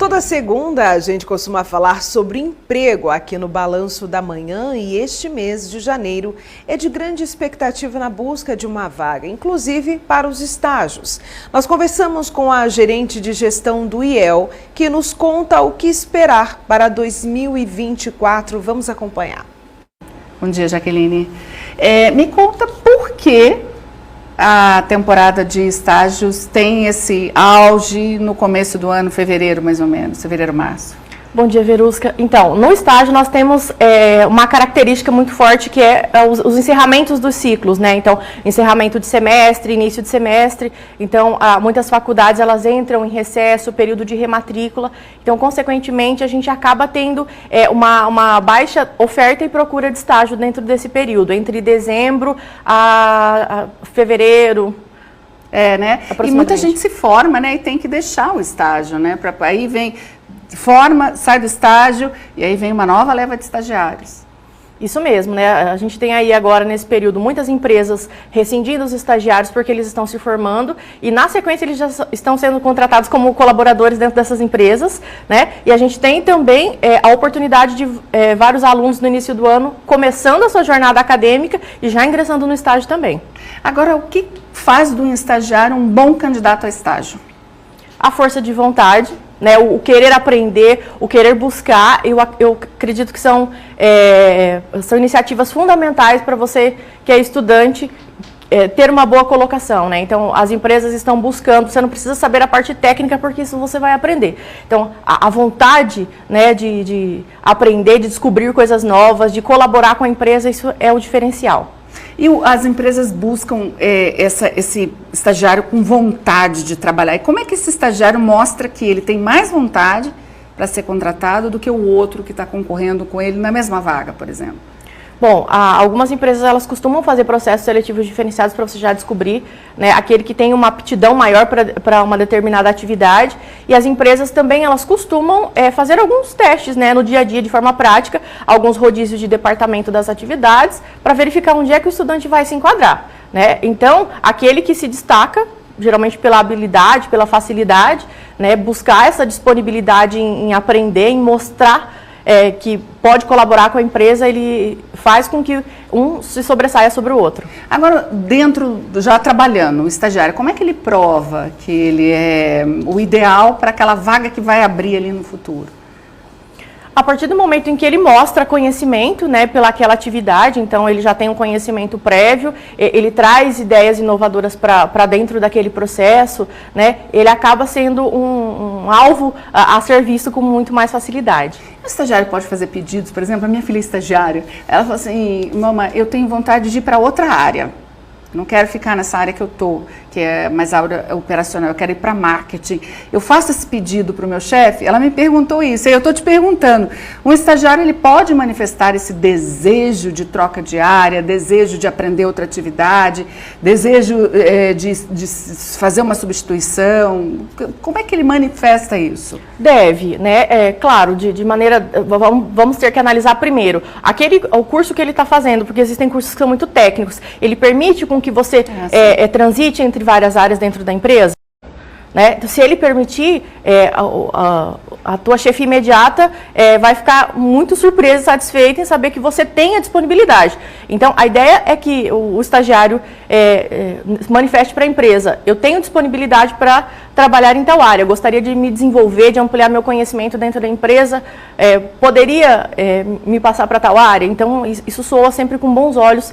Toda segunda a gente costuma falar sobre emprego aqui no Balanço da Manhã e este mês de janeiro é de grande expectativa na busca de uma vaga, inclusive para os estágios. Nós conversamos com a gerente de gestão do IEL, que nos conta o que esperar para 2024. Vamos acompanhar. Bom dia, Jaqueline. Me conta por que a temporada de estágios tem esse auge no começo do ano, fevereiro mais ou menos, fevereiro, março. Bom dia, Verusca. Então, no estágio nós temos uma característica muito forte que é os encerramentos dos ciclos, né? Então, encerramento de semestre, início de semestre. Então, muitas faculdades elas entram em recesso, período de rematrícula. Então, consequentemente, a gente acaba tendo uma baixa oferta e procura de estágio dentro desse período, entre dezembro a fevereiro. Né? E muita gente se forma, né? E tem que deixar o estágio, né? Aí vem... forma, sai do estágio e aí vem uma nova leva de estagiários. Isso mesmo, né? A gente tem aí agora, nesse período, muitas empresas rescindindo os estagiários porque eles estão se formando e, na sequência, eles já estão sendo contratados como colaboradores dentro dessas empresas, né? E a gente tem também a oportunidade de vários alunos no início do ano começando a sua jornada acadêmica e já ingressando no estágio também. Agora, o que faz do estagiário um bom candidato a estágio? A força de vontade, né, o querer aprender, o querer buscar, eu acredito que são iniciativas fundamentais para você que é estudante ter uma boa colocação, né? Então, as empresas estão buscando, você não precisa saber a parte técnica porque isso você vai aprender. Então, a vontade, né, de aprender, de descobrir coisas novas, de colaborar com a empresa, isso é o diferencial. E as empresas buscam esse estagiário com vontade de trabalhar. E como é que esse estagiário mostra que ele tem mais vontade para ser contratado do que o outro que está concorrendo com ele na mesma vaga, por exemplo? Bom, algumas empresas elas costumam fazer processos seletivos diferenciados para você já descobrir, né, aquele que tem uma aptidão maior para uma determinada atividade. E as empresas também elas costumam fazer alguns testes, né, no dia a dia de forma prática, alguns rodízios de departamento das atividades para verificar onde é que o estudante vai se enquadrar, né? Então, aquele que se destaca, geralmente pela habilidade, pela facilidade, né, buscar essa disponibilidade em aprender, em mostrar que pode colaborar com a empresa, ele faz com que um se sobressaia sobre o outro. Agora, já trabalhando, o estagiário, como é que ele prova que ele é o ideal para aquela vaga que vai abrir ali no futuro? A partir do momento em que ele mostra conhecimento, né, pelaquela atividade, então ele já tem um conhecimento prévio, ele traz ideias inovadoras para dentro daquele processo, né, ele acaba sendo um alvo a ser visto com muito mais facilidade. O estagiário pode fazer pedidos, por exemplo, a minha filha é estagiária, ela fala assim, mamãe, eu tenho vontade de ir para outra área. Não quero ficar nessa área que eu estou, que é mais área operacional, eu quero ir para marketing. Eu faço esse pedido para o meu chefe, ela me perguntou isso, e eu estou te perguntando, um estagiário ele pode manifestar esse desejo de troca de área, desejo de aprender outra atividade, desejo de fazer uma substituição? Como é que ele manifesta isso? Deve, né? Claro, de maneira... Vamos ter que analisar primeiro. O curso que ele está fazendo, porque existem cursos que são muito técnicos, ele permite com que você transite entre várias áreas dentro da empresa, né? Então, se ele permitir, a tua chefia imediata vai ficar muito surpresa e satisfeita em saber que você tem a disponibilidade. Então, a ideia é que o estagiário manifeste para a empresa, eu tenho disponibilidade para trabalhar em tal área, eu gostaria de me desenvolver, de ampliar meu conhecimento dentro da empresa, poderia me passar para tal área? Então, isso soa sempre com bons olhos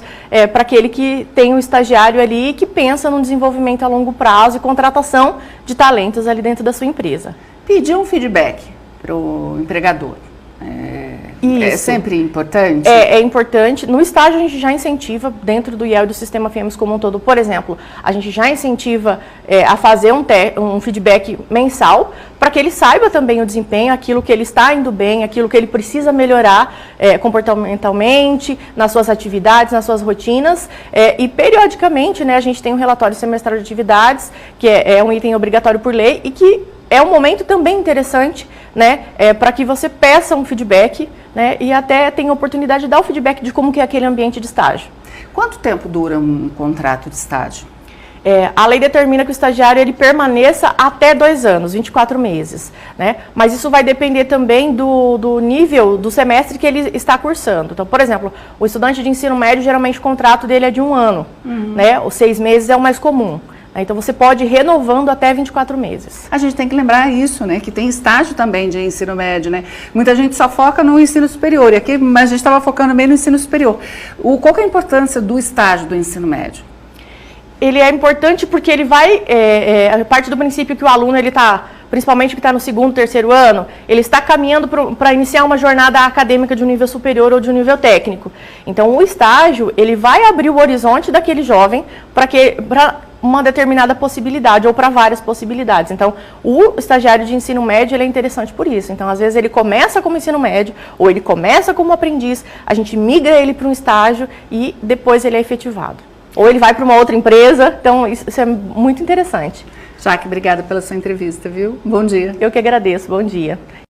para aquele que tem um estagiário ali e que pensa no desenvolvimento a longo prazo e contratação de talentos ali dentro da sua empresa. Pedir um feedback para o empregador. É sempre importante? É importante. No estágio, a gente já incentiva, dentro do IEL e do Sistema FEMES como um todo, por exemplo, a gente já incentiva a fazer um feedback mensal, para que ele saiba também o desempenho, aquilo que ele está indo bem, aquilo que ele precisa melhorar comportamentalmente, nas suas atividades, nas suas rotinas. E, periodicamente, né, a gente tem um relatório semestral de atividades, que é um item obrigatório por lei, e que é um momento também interessante, né, para que você peça um feedback, né, e até tenha a oportunidade de dar o feedback de como que é aquele ambiente de estágio. Quanto tempo dura um contrato de estágio? A lei determina que o estagiário ele permaneça até 2 anos, 24 meses, né? Mas isso vai depender também do nível do semestre que ele está cursando. Então, por exemplo, o estudante de ensino médio, geralmente o contrato dele é de 1 ano, né? Os 6 meses é o mais comum. Então, você pode ir renovando até 24 meses. A gente tem que lembrar isso, né? Que tem estágio também de ensino médio, né? Muita gente só foca no ensino superior, e aqui, mas a gente estava focando bem no ensino superior. Qual que é a importância do estágio do ensino médio? Ele é importante porque ele vai, a parte do princípio que o aluno, ele está, principalmente que está no 2º, 3º ano, ele está caminhando para iniciar uma jornada acadêmica de um nível superior ou de um nível técnico. Então, o estágio, ele vai abrir o horizonte daquele jovem para uma determinada possibilidade ou para várias possibilidades. Então, o estagiário de ensino médio, ele é interessante por isso. Então, às vezes, ele começa como ensino médio ou ele começa como aprendiz, a gente migra ele para um estágio e depois ele é efetivado. Ou ele vai para uma outra empresa, então isso é muito interessante. Jaque, obrigada pela sua entrevista, viu? Bom dia. Eu que agradeço, bom dia.